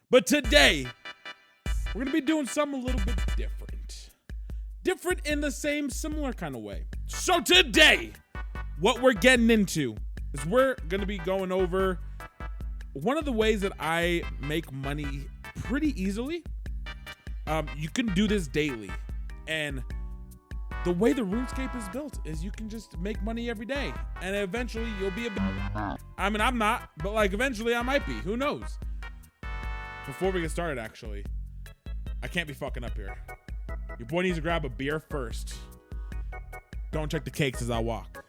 But today, we're going to be doing something a little bit different. Different in the same similar kind of way. So today, what we're getting into is we're going to be going over one of the ways that I make money pretty easily. You can do this daily. And the way the RuneScape is built is you can just make money every day. And eventually you'll be I mean, I'm not, but like eventually I might be. Who knows? Before we get started, actually, I can't be fucking up here. Your boy needs to grab a beer first. Don't check the cakes as I walk.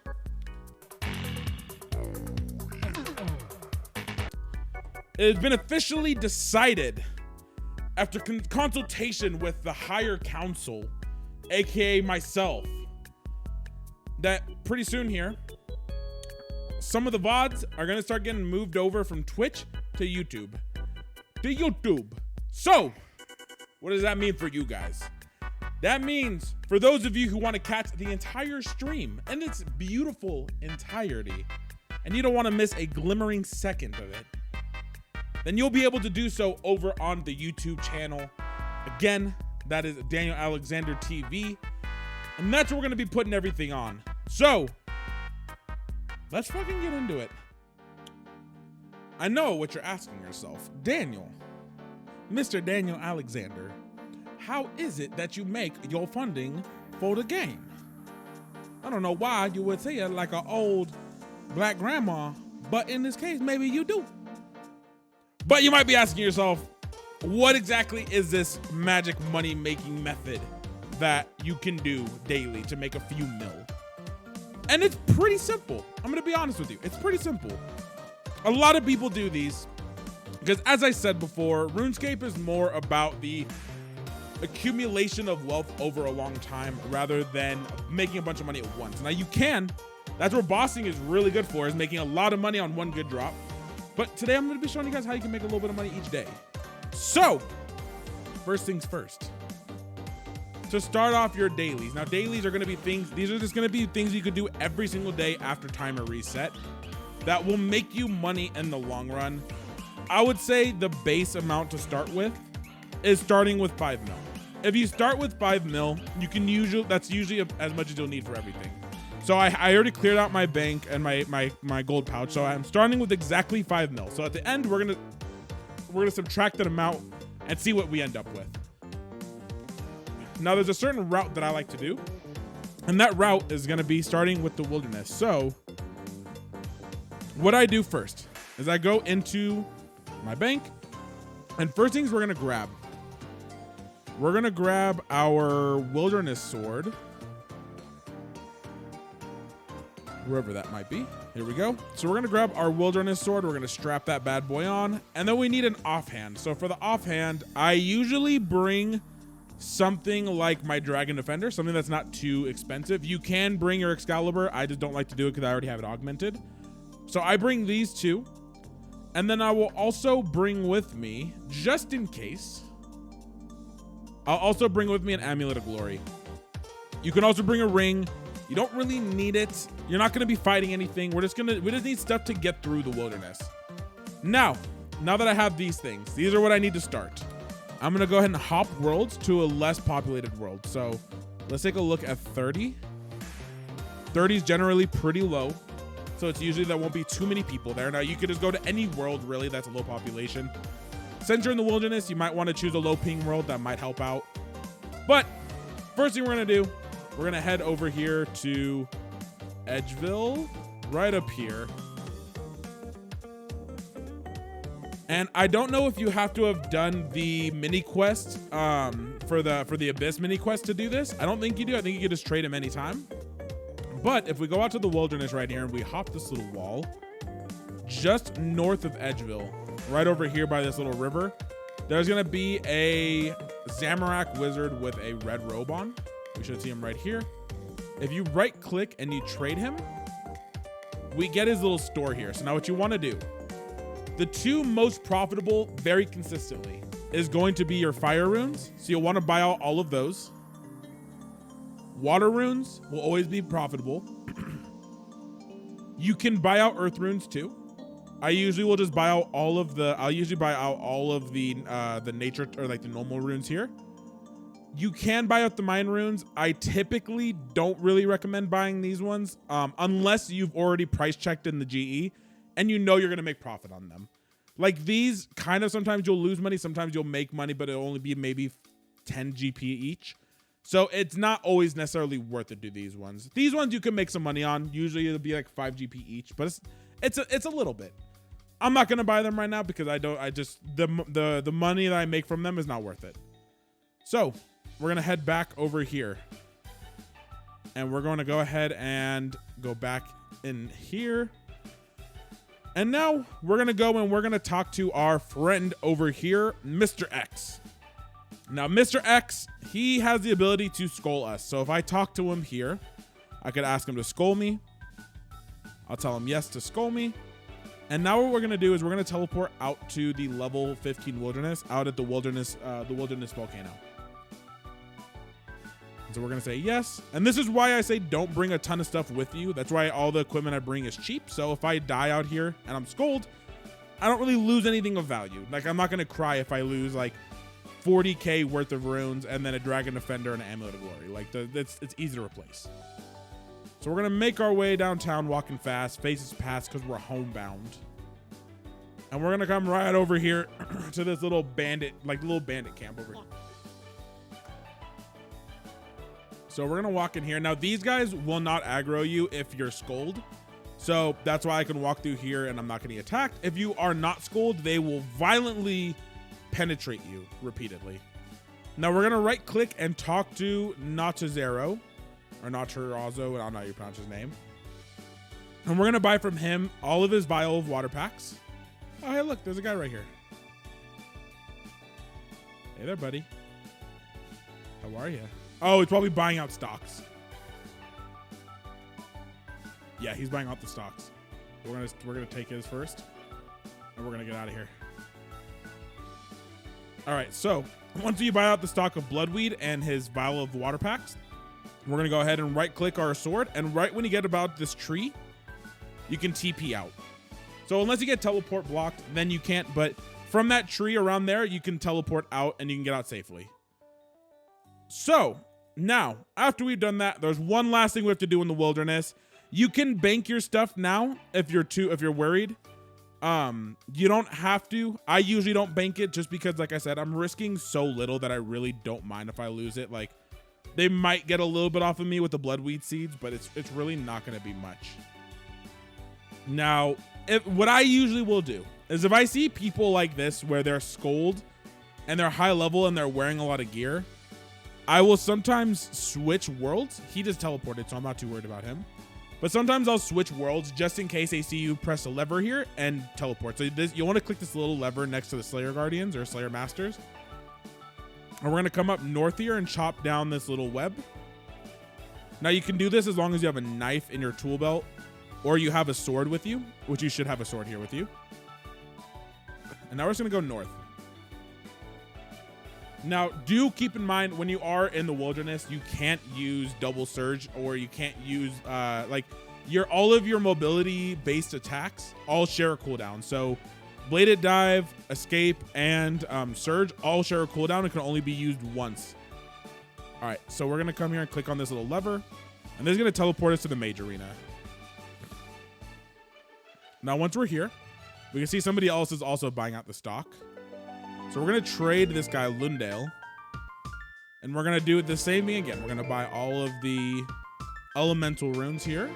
It has been officially decided after consultation with the higher council, aka myself, that pretty soon here, some of the VODs are gonna start getting moved over from Twitch to YouTube. So, what does that mean for you guys? That means for those of you who want to catch the entire stream in its beautiful entirety, and you don't want to miss a glimmering second of it, then you'll be able to do so over on the YouTube channel. Again, that is Daniel Alexander TV, and that's where we're going to be putting everything on. So, let's fucking get into it. I know what you're asking yourself. Daniel, Mr. Daniel Alexander, how is it that you make your funding for the game? I don't know why you would say it like an old black grandma, but in this case, maybe you do. But you might be asking yourself, what exactly is this magic money making method that you can do daily to make a few mil? And it's pretty simple. I'm gonna be honest with you. It's pretty simple. A lot of people do these because, as I said before, RuneScape is more about the accumulation of wealth over a long time rather than making a bunch of money at once. Now you can, that's where bossing is really good for, is making a lot of money on one good drop. But today I'm gonna be showing you guys how you can make a little bit of money each day. So, first things first. To start off your dailies. Now dailies are gonna be things, these are just gonna be things you could do every single day after timer reset that will make you money in the long run. I would say the base amount to start with is starting with 5 mil. If you start with 5 mil, you can that's usually as much as you'll need for everything. So I already cleared out my bank and my gold pouch. So I'm starting with exactly 5 mil. So at the end, we're gonna subtract that amount and see what we end up with. Now there's a certain route that I like to do, and that route is gonna be starting with the wilderness. So what I do first is I go into my bank, and first things we're gonna grab our wilderness sword, wherever that might be. Here we go. So we're gonna grab our wilderness sword. We're gonna strap that bad boy on, and then we need an offhand. So for the offhand, I usually bring something like my Dragon Defender, something that's not too expensive. You can bring your Excalibur. I just don't like to do it because I already have it augmented. So I bring these two, and then I will also bring with me, just in case, I'll also bring with me an Amulet of Glory. You can also bring a ring. You don't really need it. You're not gonna be fighting anything. We just need stuff to get through the wilderness. Now that I have these things, these are what I need to start. I'm gonna go ahead and hop worlds to a less populated world. So let's take a look at 30. 30 is generally pretty low. So it's usually there won't be too many people there. Now you could just go to any world really that's a low population. Since you're in the wilderness, you might want to choose a low ping world. That might help out. But first thing we're gonna do, we're gonna head over here to Edgeville, right up here. And I don't know if you have to have done the mini quest for the Abyss mini quest to do this. I don't think you do. I think you can just trade him anytime. But if we go out to the wilderness right here and we hop this little wall, just north of Edgeville, right over here by this little river, there's gonna be a Zamorak wizard with a red robe on. We should see him right here. If you right click and you trade him, we get his little store here. So now what you wanna do, the two most profitable very consistently is going to be your fire runes. So you'll wanna buy out all of those. Water runes will always be profitable. You can buy out earth runes too. I usually will just buy out all of the, I'll usually buy out all of the nature or like the normal runes here. You can buy out the mine runes. I typically don't really recommend buying these ones unless you've already price checked in the GE and you know you're gonna make profit on them. Like these kind of, sometimes you'll lose money, sometimes you'll make money, but it'll only be maybe 10 GP each. So it's not always necessarily worth it to do these ones. These ones you can make some money on. Usually it'll be like 5 GP each, but it's a little bit. I'm not gonna buy them right now because the money that I make from them is not worth it. So we're gonna head back over here. And we're going to go ahead and go back in here. And now we're going to go and we're going to talk to our friend over here, Mr. X. Now, Mr. X, he has the ability to skull us. So if I talk to him here, I could ask him to skull me. I'll tell him yes to skull me. And now what we're going to do is we're going to teleport out to the level 15 wilderness, out at the wilderness volcano. So we're going to say yes. And this is why I say don't bring a ton of stuff with you. That's why all the equipment I bring is cheap. So if I die out here and I'm skulled, I don't really lose anything of value. Like I'm not going to cry if I lose like 40k worth of runes and then a dragon defender and an amulet of glory. Like it's easy to replace. So we're going to make our way downtown walking fast, faces past because we're homebound. And we're going to come right over here to this little bandit camp over here. So we're gonna walk in here. Now these guys will not aggro you if you're skulled. So that's why I can walk through here and I'm not getting attacked. If you are not skulled, they will violently penetrate you repeatedly. Now we're gonna right click and talk to Natazero or Natarazo, I don't know how you pronounce his name. And we're gonna buy from him all of his vial of water packs. Oh, hey, look, there's a guy right here. Hey there, buddy. How are you? Oh, he's probably buying out stocks. Yeah, he's buying out the stocks. We're gonna take his first, and we're gonna get out of here. All right, so once you buy out the stock of Bloodweed and his vial of water packs, we're gonna go ahead and right-click our sword, and right when you get about this tree, you can TP out. So unless you get teleport blocked, then you can't. But from that tree around there, you can teleport out and you can get out safely. So now, after we've done that, there's one last thing we have to do in the wilderness. You can bank your stuff now if you're worried. You don't have to. I usually don't bank it just because, like I said, I'm risking so little that I really don't mind if I lose it. Like, they might get a little bit off of me with the bloodweed seeds, but it's really not going to be much. Now, what I usually will do is if I see people like this where they're skulled and they're high level and they're wearing a lot of gear, I will sometimes switch worlds. He just teleported, so I'm not too worried about him. But sometimes I'll switch worlds just in case they see you press a lever here and teleport. So you want to click this little lever next to the Slayer Guardians or Slayer Masters. And we're going to come up north here and chop down this little web. Now you can do this as long as you have a knife in your tool belt or you have a sword with you, which you should have a sword here with you. And now we're just going to go north. Now, do keep in mind when you are in the wilderness, you can't use double surge or you can't use all of your mobility based attacks all share a cooldown. So bladed dive, escape, and surge all share a cooldown. It can only be used once. All right, so we're going to come here and click on this little lever, and this is going to teleport us to the mage arena. Now, once we're here, we can see somebody else is also buying out the stock. So we're going to trade this guy Lundale, and we're going to do the same thing again. We're going to buy all of the elemental runes here.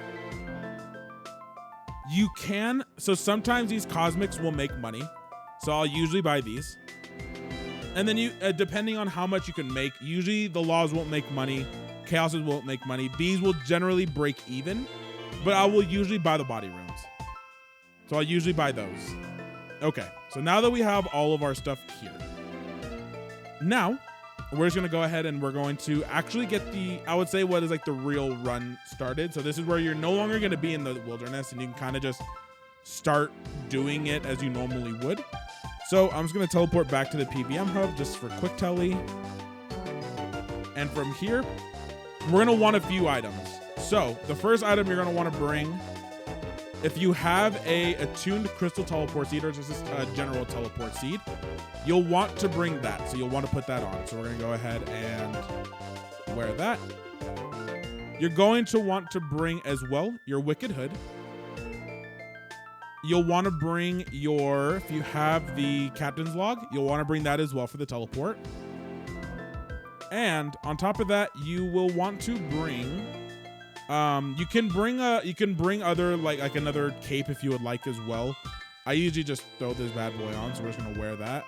You can, so sometimes these cosmics will make money. So I'll usually buy these. And then you, depending on how much you can make, usually the laws won't make money. Chaoses won't make money. These will generally break even, but I will usually buy the body runes. So I'll usually buy those. Okay, so now that we have all of our stuff here, now we're just gonna go ahead and we're going to actually get the, I would say what is like the real run started. So this is where you're no longer gonna be in the wilderness and you can kind of just start doing it as you normally would. So I'm just gonna teleport back to the PVM hub just for quick tele. And from here, we're gonna want a few items. So the first item you're gonna wanna bring if you have a attuned crystal teleport seed or just a general teleport seed, you'll want to bring that. So you'll want to put that on. So we're going to go ahead and wear that. You're going to want to bring as well your Wicked Hood. You'll want to bring your, if you have the Captain's Log, you'll want to bring that as well for the teleport. And on top of that, you will want to bring, you can bring other, like another cape if you would like as well. I usually just throw this bad boy on, so we're just going to wear that.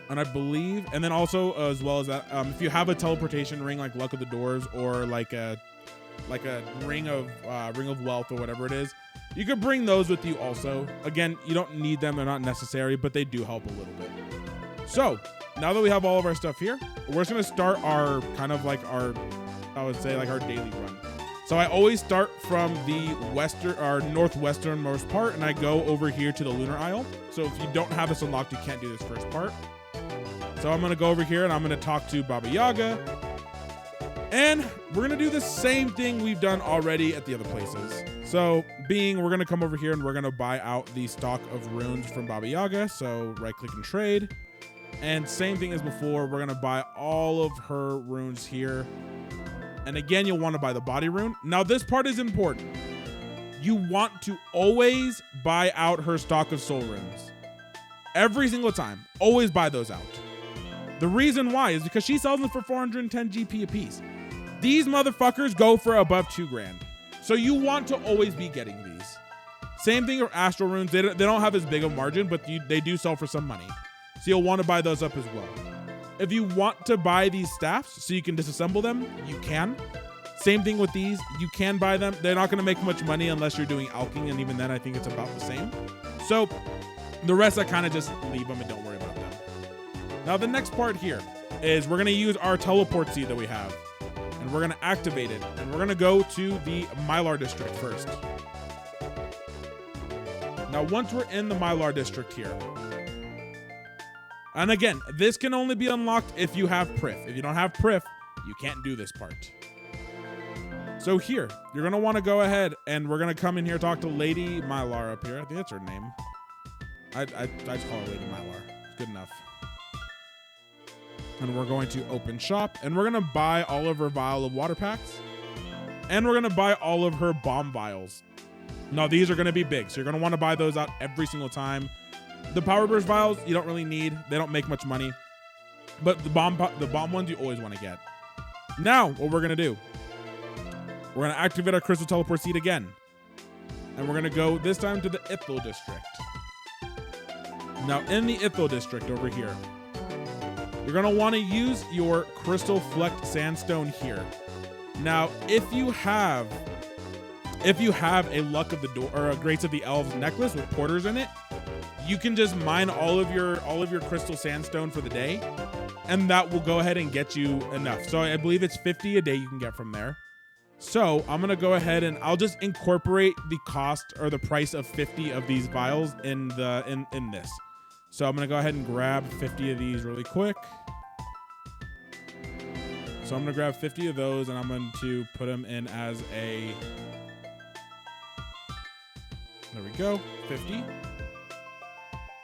And I believe, and then also as well as that, if you have a teleportation ring like Luck of the Doors or like a ring of wealth or whatever it is, you could bring those with you also. Again, you don't need them; they're not necessary, but they do help a little bit. So now that we have all of our stuff here, we're just gonna start our kind of like our, I would say like our daily run. So I always start from the northwesternmost part, and I go over here to the Lunar Isle. So if you don't have this unlocked, you can't do this first part. So I'm gonna go over here and I'm gonna talk to Baba Yaga. And we're gonna do the same thing we've done already at the other places. So we're gonna come over here and we're gonna buy out the stock of runes from Baba Yaga. So right click and trade. And same thing as before, we're gonna buy all of her runes here. And again, you'll wanna buy the body rune. Now this part is important. You want to always buy out her stock of soul runes. Every single time, always buy those out. The reason why is because she sells them for 410 GP a piece. These motherfuckers go for above 2 grand. So you want to always be getting these. Same thing with astral runes. They don't have as big of a margin, but they do sell for some money. So you'll want to buy those up as well. If you want to buy these staffs so you can disassemble them, you can. Same thing with these. You can buy them. They're not going to make much money unless you're doing alking, and even then I think it's about the same. So the rest I kind of just leave them and don't worry about them. Now the next part here is we're going to use our teleport seed that we have, and we're going to activate it, and we're going to go to the Mylar district first. Now once we're in the Mylar district here, and again, this can only be unlocked if you have Prif. If you don't have Prif, you can't do this part. So here, you're going to want to go ahead and we're going to come in here, talk to Lady Mylar up here. I think that's her name. I just call her Lady Mylar. It's good enough. And we're going to open shop, and we're going to buy all of her vial of water packs, and we're going to buy all of her bomb vials. Now these are going to be big, so you're going to want to buy those out every single time. The power burst vials you don't really need. They don't make much money, but the bomb ones you always want to get. Now what we're going to do, we're going to activate our crystal teleport seed again, and we're going to go this time to the Ithil district. Now in the Ithil district over here, you're going to want to use your crystal flecked sandstone here. Now, if you have a Luck of the Door or a Grace of the Elves necklace with porters in it, you can just mine all of your crystal sandstone for the day, and that will go ahead and get you enough. So I believe it's 50 a day you can get from there. So I'm going to go ahead and I'll just incorporate the cost or the price of 50 of these vials in this. So I'm going to go ahead and grab 50 of these really quick. So I'm going to grab 50 of those, and I'm going to put them in as a, there we go, 50.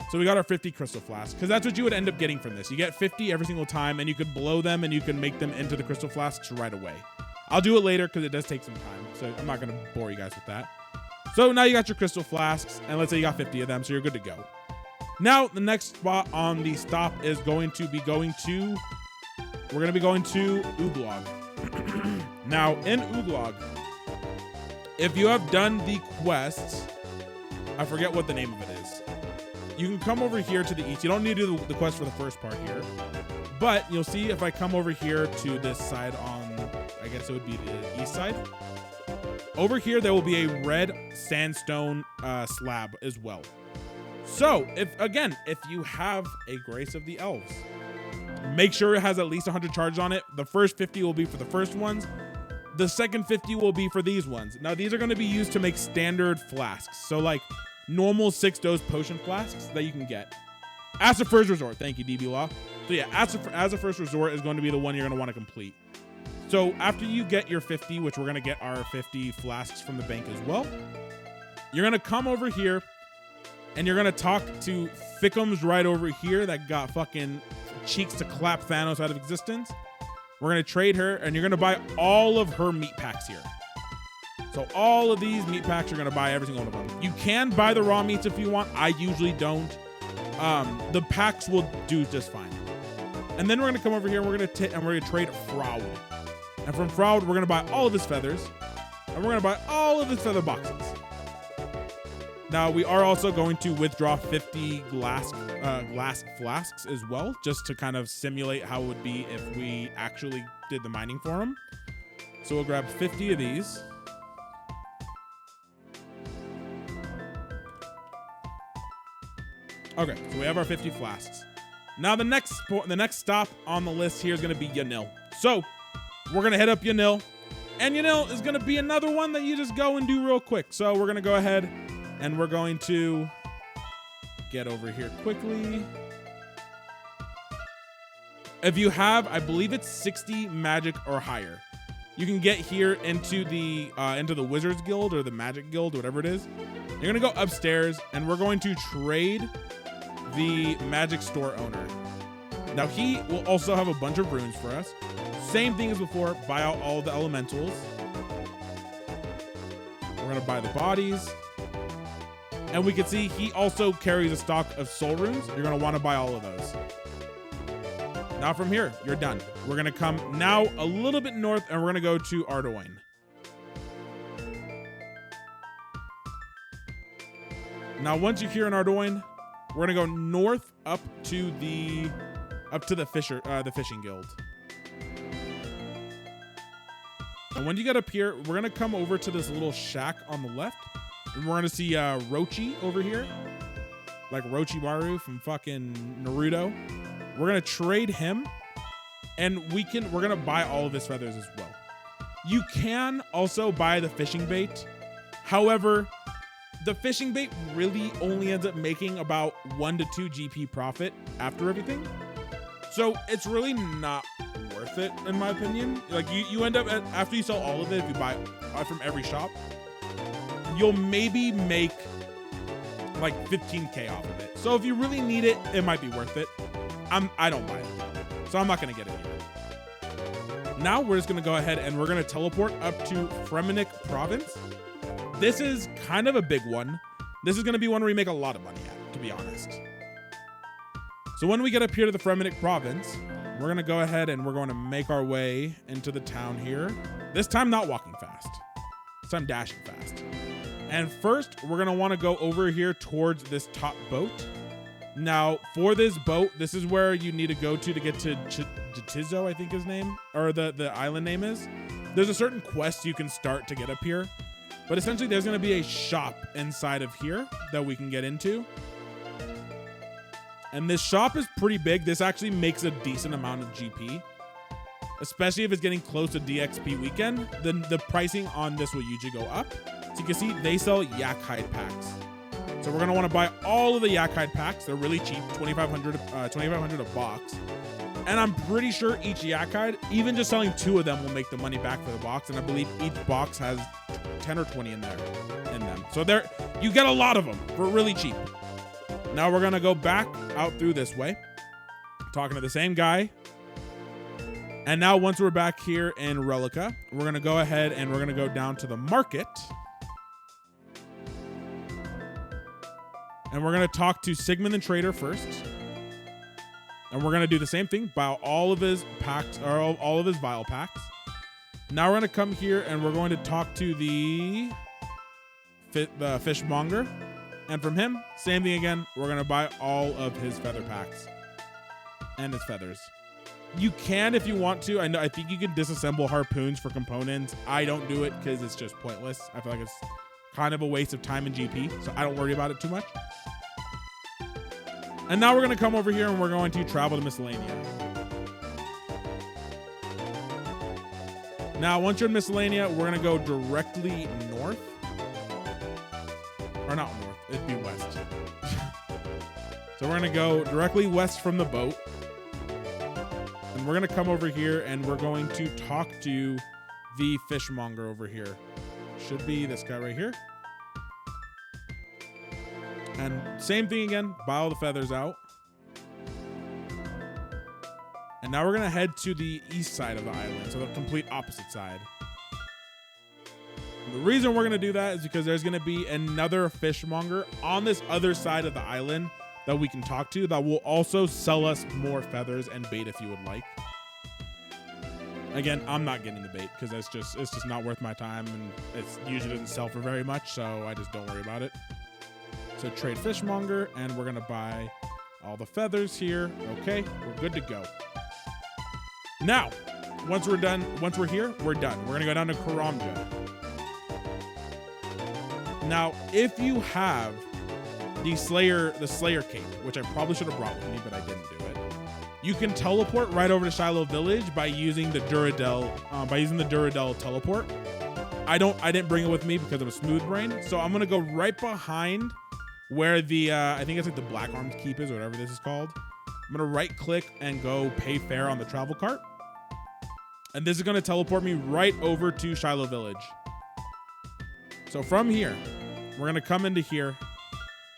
So we got our 50 crystal flasks, because that's what you would end up getting from this. You get 50 every single time, and you could blow them, and you can make them into the crystal flasks right away. I'll do it later because it does take some time, so I'm not going to bore you guys with that. So now you got your crystal flasks, and let's say you got 50 of them, so you're good to go. Now, the next spot on the stop is going to be we're going to Uglog. Now, in Uglog, if you have done the quests, I forget what the name of it is. You can come over here to the east. You don't need to do the quest for the first part here, but you'll see if I come over here to this side on, I guess it would be the east side. Over here, there will be a red sandstone slab as well. So, if you have a Grace of the Elves, make sure it has at least 100 charges on it. The first 50 will be for the first ones. The second 50 will be for these ones. Now, these are going to be used to make standard flasks. So, like normal 6-dose potion flasks that you can get. As a first resort. Thank you, DB Law. So, yeah, as a first resort is going to be the one you're going to want to complete. So after you get your 50, which we're going to get our 50 flasks from the bank as well, you're going to come over here and you're going to talk to Thickums right over here that got fucking cheeks to clap Thanos out of existence. We're going to trade her and you're going to buy all of her meat packs here. So all of these meat packs, you're going to buy every single one of them. You can buy the raw meats if you want. I usually don't. The packs will do just fine. And then we're going to come over here and we're going to trade Froud. And from Froud, we're going to buy all of his feathers. And we're going to buy all of his feather boxes. Now, we are also going to withdraw 50 glass flasks as well, just to kind of simulate how it would be if we actually did the mining for him. So we'll grab 50 of these. Okay, so we have our 50 flasks. Now the next stop on the list here is going to be Yanil. So we're going to hit up Yanil, and Yanil is going to be another one that you just go and do real quick. So we're going to go ahead and we're going to get over here quickly. If you have, I believe it's 60 magic or higher, you can get here into the Wizards Guild or the Magic Guild, whatever it is. You're going to go upstairs and we're going to trade the magic store owner. Now he will also have a bunch of runes for us. Same thing as before, buy out all the elementals. We're gonna buy the bodies. And we can see he also carries a stock of soul runes. You're gonna wanna buy all of those. Now from here, you're done. We're gonna come now a little bit north and we're gonna go to Ardoyne. Now once you're here in Ardoyne, we're gonna go north up to the fishing guild. And when you get up here, we're gonna come over to this little shack on the left, and we're gonna see Rochi over here, like Orochimaru from fucking Naruto. We're gonna trade him, and we're gonna buy all of his feathers as well. You can also buy the fishing bait. However, the fishing bait really only ends up making about 1 to 2 GP profit after everything. So it's really not worth it, in my opinion. Like you end up after you sell all of it, if you buy from every shop, you'll maybe make like 15K off of it. So if you really need it, it might be worth it. I don't buy it, so I'm not gonna get it here. Now we're just gonna go ahead and we're gonna teleport up to Fremennik Province. This is kind of a big one. This is going to be one where we make a lot of money at, to be honest. So when we get up here to the Fremennik Province, we're going to go ahead and we're going to make our way into the town here. This time not walking fast. This time dashing fast. And first, we're going to want to go over here towards this top boat. Now, for this boat, this is where you need to go to get to Jitizo, I think his name, or the island name is. There's a certain quest you can start to get up here. But essentially, there's going to be a shop inside of here that we can get into. And this shop is pretty big. This actually makes a decent amount of GP. Especially if it's getting close to DXP weekend, then the pricing on this will usually go up. So you can see they sell yak hide packs. So we're going to want to buy all of the yak hide packs. They're really cheap, $2,500 a box. And I'm pretty sure each yak hide, even just selling 2 of them will make the money back for the box. And I believe each box has 10 or 20 in them. So you get a lot of them for really cheap. Now we're going to go back out through this way, talking to the same guy. And now once we're back here in Relica, we're going to go ahead and we're going to go down to the market. And we're going to talk to Sigmund the Trader first. And we're going to do the same thing, buy all of his packs, or all of his vial packs. Now we're going to come here and we're going to talk to the fishmonger. And from him, same thing again. We're going to buy all of his feather packs and his feathers. You can if you want to. I think you can disassemble harpoons for components. I don't do it because it's just pointless. I feel like it's kind of a waste of time and GP, so I don't worry about it too much. And now we're going to come over here and we're going to travel to Miscellanea. Now, once you're in Miscellanea, we're going to go directly north. Or not north, it'd be west. So we're going to go directly west from the boat. And we're going to come over here and we're going to talk to the fishmonger over here. Should be this guy right here. And same thing again, buy all the feathers out. And now we're gonna head to the east side of the island, so the complete opposite side. The reason we're gonna do that is because there's gonna be another fishmonger on this other side of the island that we can talk to that will also sell us more feathers and bait if you would like. Again, I'm not getting the bait because it's just not worth my time, and it usually doesn't sell for very much, so I just don't worry about it. So trade fishmonger, and we're gonna buy all the feathers here. Okay, we're good to go. Now, once we're here, we're done. We're gonna go down to Karamja. Now, if you have the Slayer cape, which I probably should have brought with me, but I didn't do it, you can teleport right over to Shiloh Village by using the Duradel teleport. I didn't bring it with me because I'm a smooth brain, so I'm gonna go right behind where the I think it's like the Black Arms Keep is, or whatever this is called. I'm gonna right click and go pay fare on the travel cart. And this is gonna teleport me right over to Shiloh Village. So from here, we're gonna come into here.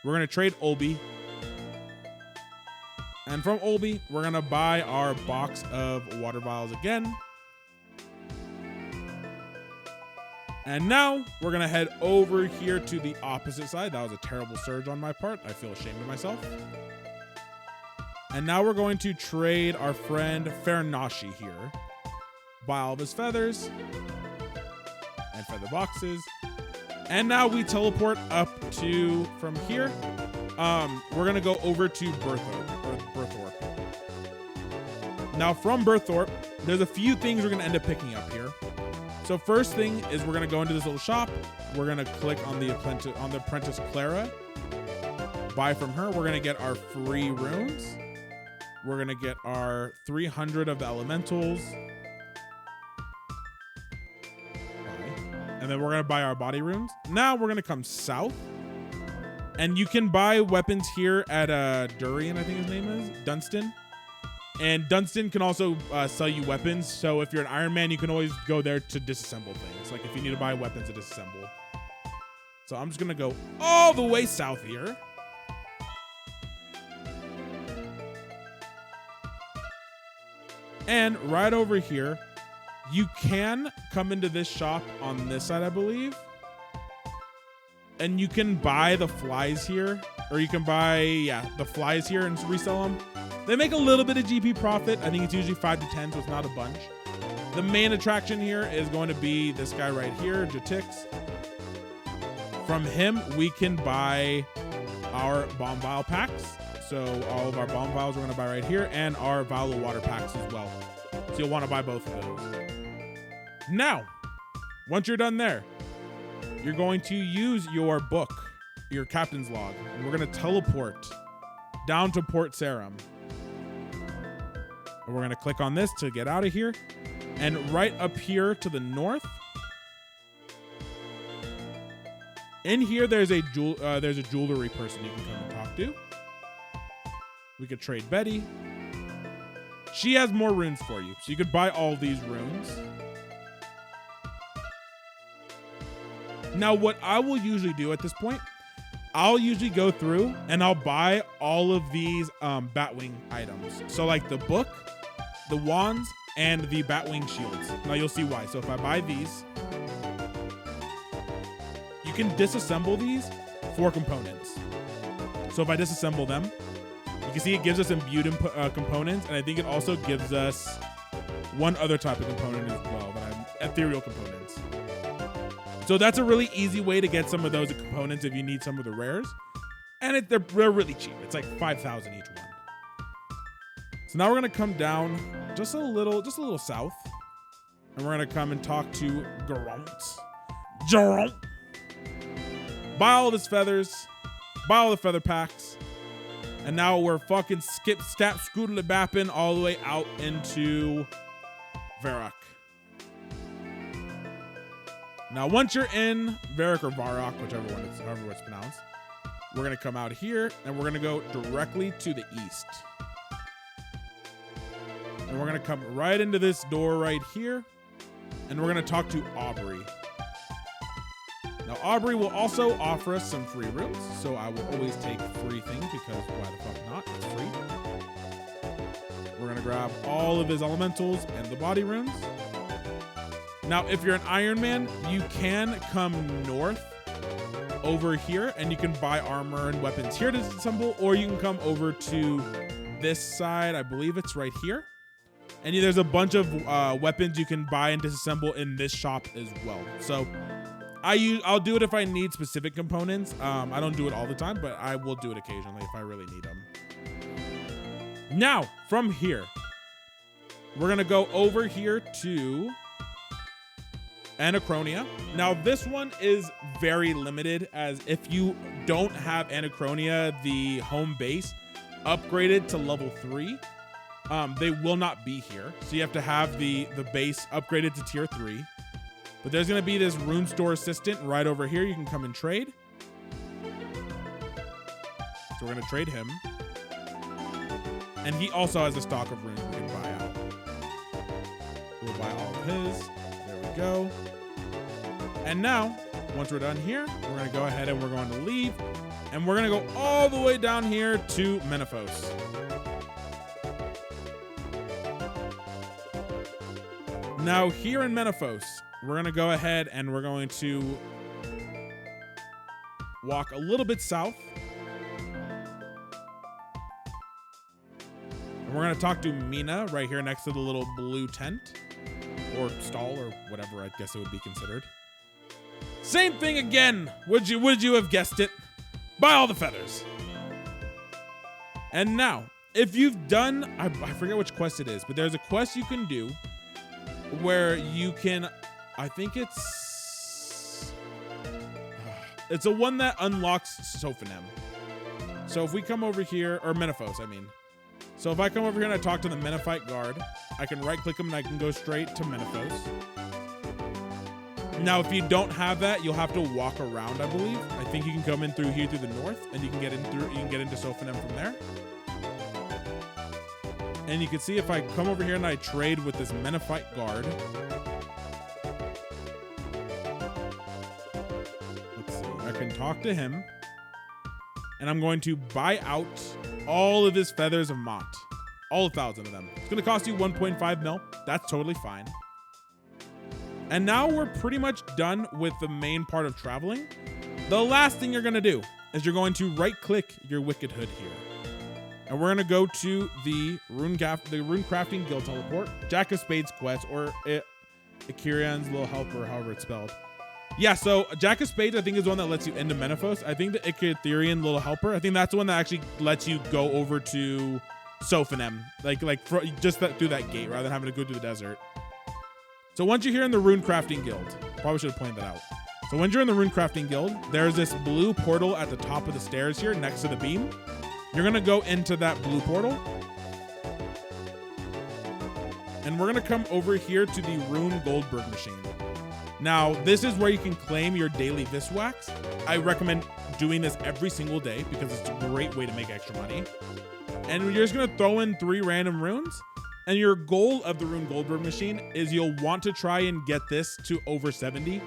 We're gonna trade Olby. And from Olby, we're gonna buy our box of water vials again. And now we're gonna head over here to the opposite side. That was a terrible surge on my part. I feel ashamed of myself. And now we're going to trade our friend Fernashi here. Buy all of his feathers and feather boxes. And now we teleport up to, from here, we're gonna go over to Berthorpe. Now from Berthorpe, there's a few things we're gonna end up picking up here. So first thing is we're gonna go into this little shop. We're gonna click on the apprentice Clara. Buy from her. We're gonna get our free runes. We're gonna get our 300 of the elementals. And then we're gonna buy our body runes. Now we're gonna come south. And you can buy weapons here at Durian, I think his name is, Dunstan. And Dunstan can also sell you weapons. So if you're an Iron Man, you can always go there to disassemble things. Like if you need to buy weapons to disassemble. So I'm just gonna go all the way south here. And right over here, you can come into this shop on this side, I believe. And you can buy the flies here. Or you can buy, the flies here and resell them. They make a little bit of GP profit. I think it's usually 5 to 10, so it's not a bunch. The main attraction here is going to be this guy right here, Jatix. From him, we can buy our bomb vial packs. So all of our bomb vials we're going to buy right here, and our vial of water packs as well. So you'll want to buy both of those. Now, once you're done there, you're going to use your book, your captain's log, and we're going to teleport down to Port Sarim. And we're going to click on this to get out of here. And right up here to the north, in here there's a jewelry person you can come and talk to. We could trade Betty. She has more runes for you, so you could buy all these runes. Now, what I will usually do at this point, I'll usually go through and I'll buy all of these Batwing items. So like the book, the wands, and the Batwing shields. Now you'll see why. So if I buy these, you can disassemble these for components. So if I disassemble them, you can see it gives us imbued components, and I think it also gives us one other type of component as well, ethereal components. So that's a really easy way to get some of those components if you need some of the rares. And they're really cheap. It's like 5,000 each one. So now we're gonna come down just a little south. And we're gonna come and talk to Geralt. Buy all of his feathers. Buy all the feather packs. And now we're fucking scoodle-bapping all the way out into Varrock. Now, once you're in Varrock or Varrock, however it's pronounced, we're gonna come out here and we're gonna go directly to the east. And we're gonna come right into this door right here. and we're going to talk to Aubrey. Now, Aubrey will also offer us some free rooms, so I will always take free things because why the fuck not? It's free. We're going to grab all of his elementals and the body runes. Now, if you're an Iron Man, you can come north over here and you can buy armor and weapons here to disassemble, or you can come over to this side. I believe it's right here. And there's a bunch of weapons you can buy and disassemble in this shop as well. So I'll do it if I need specific components. I don't do it all the time, but I will do it occasionally if I really need them. Now, from here, we're going to go over here to Anachronia. Now, this one is very limited, as if you don't have Anachronia, the home base, upgraded to level 3, they will not be here. So you have to have the base upgraded to tier 3. But there's going to be this rune store assistant right over here. You can come and trade. So we're going to trade him. And he also has a stock of runes we can buy out. We'll buy all of his. There we go. And now, once we're done here, we're going to go ahead and we're going to leave. And we're going to go all the way down here to Menaphos. Now, here in Menaphos, we're going to go ahead and we're going to walk a little bit south. And we're going to talk to Mina right here next to the little blue tent or stall or whatever I guess it would be considered. Same thing again. Would you have guessed it? Buy all the feathers. And now, if you've done, I forget which quest it is, but there's a quest you can do where you can, I think it's a one that unlocks Sophonem. So if we come over here, or Menaphos, I mean. So if I come over here and I talk to the Menaphite guard, I can right click him and I can go straight to Menaphos. Now, if you don't have that, you'll have to walk around, I believe. I think you can come in through here through the north and you can get into Sophonem from there. And you can see if I come over here and I trade with this Menaphite guard. Let's see. I can talk to him. And I'm going to buy out all of his feathers of Mott. All 1,000 of them. It's going to cost you 1.5 mil. That's totally fine. And now we're pretty much done with the main part of traveling. The last thing you're going to do is you're going to right click your Wicked Hood here. And we're going to go to the Rune Crafting Guild Teleport, Jack of Spades quest, or Ikirian's Little Helper, however it's spelled. Yeah, so Jack of Spades, I think, is the one that lets you into Menaphos. I think the Ikitherian Little Helper, I think that's the one that actually lets you go over to Sophonem, just through that gate, rather than having to go through the desert. So once you're here in the Rune Crafting Guild, probably should have pointed that out. So when you're in the Rune Crafting Guild, there's this blue portal at the top of the stairs here next to the beam. You're going to go into that blue portal. And we're going to come over here to the Rune Goldberg machine. Now, this is where you can claim your daily Viswax. I recommend doing this every single day because it's a great way to make extra money. And you're just going to throw in 3 random runes. And your goal of the Rune Goldberg machine is you'll want to try and get this to over 70.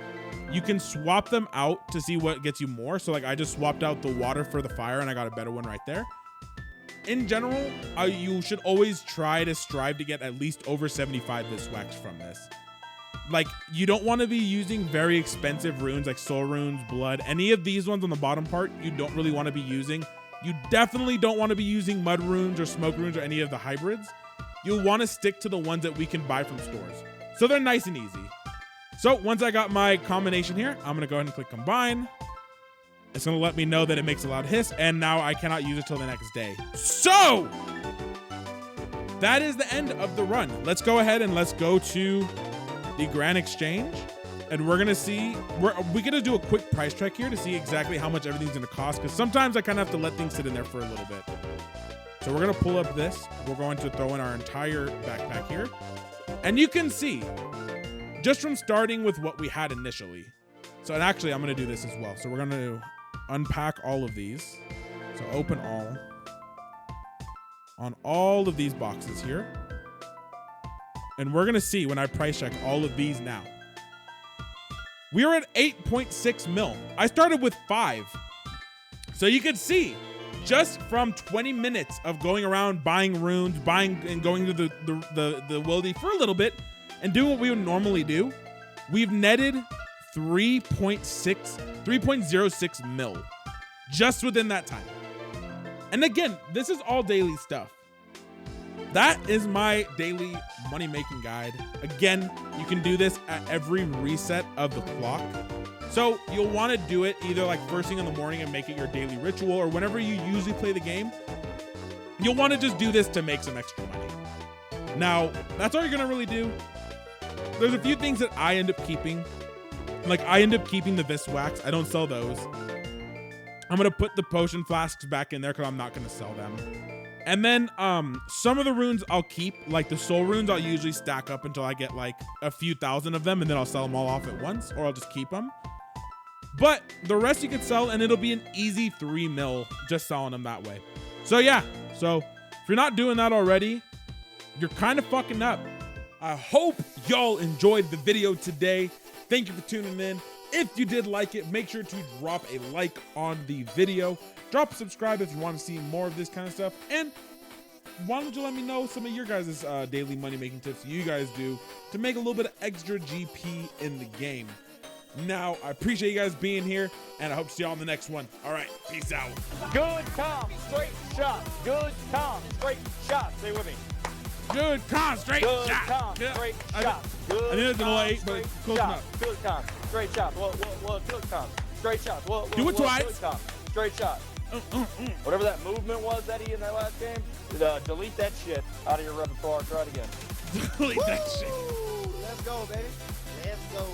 You can swap them out to see what gets you more. So like I just swapped out the water for the fire and I got a better one right there. In general, you should always strive to get at least over 75 Viswax from this. Like, you don't want to be using very expensive runes like soul runes, blood, any of these ones on the bottom part, you don't really want to be using. You definitely don't want to be using mud runes or smoke runes or any of the hybrids. You'll want to stick to the ones that we can buy from stores. So they're nice and easy. So once I got my combination here, I'm going to go ahead and click combine. It's going to let me know that it makes a loud hiss, and now I cannot use it till the next day. So that is the end of the run. Let's go ahead and let's go to the Grand Exchange, and we're going to see, we're going to do a quick price check here to see exactly how much everything's going to cost, because sometimes I kind of have to let things sit in there for a little bit. So we're going to pull up this. We're going to throw in our entire backpack here. And you can see, just from starting with what we had initially. So, and actually, I'm going to do this as well. So we're going to unpack all of these. So open all. On all of these boxes here. And we're going to see when I price check all of these now. we are at 8.6 mil. I started with 5. So you can see, just from 20 minutes of going around buying runes, buying and going to the wildy for a little bit and doing what we would normally do, we've netted 3.06 mil just within that time. And again, this is all daily stuff. That is my daily money making guide. Again, you can do this at every reset of the clock. So you'll want to do it either like first thing in the morning and make it your daily ritual, or whenever you usually play the game, you'll want to just do this to make some extra money. Now, that's all you're going to really do. There's a few things that I end up keeping. Like I end up keeping the Viswax. I don't sell those. I'm going to put the potion flasks back in there because I'm not going to sell them. And then some of the runes I'll keep, like the soul runes, I'll usually stack up until I get like a few thousand of them, and then I'll sell them all off at once, or I'll just keep them. But the rest you can sell, and it'll be an easy 3 mil just selling them that way. So yeah, so if you're not doing that already, you're kind of fucking up. I hope y'all enjoyed the video today. Thank you for tuning in. If you did like it, make sure to drop a like on the video. Drop a subscribe if you want to see more of this kind of stuff. And why don't you let me know some of your guys' daily money making tips you guys do to make a little bit of extra GP in the game. Now, I appreciate you guys being here, and I hope to see y'all on the next one. All right, peace out. Good calm, straight shot. Good calm, straight shot. Stay with me. Good calm, straight Good shot. calm, straight shot. Good I think it's a little late, but straight close shot. enough. Good calm, straight shot. Good calm, straight shot. Do it twice. Good calm, straight shot. Whatever that movement was, Eddie, in that last game, delete that shit out of your repertoire. Try it again. Delete that shit. Let's go, baby. Let's go.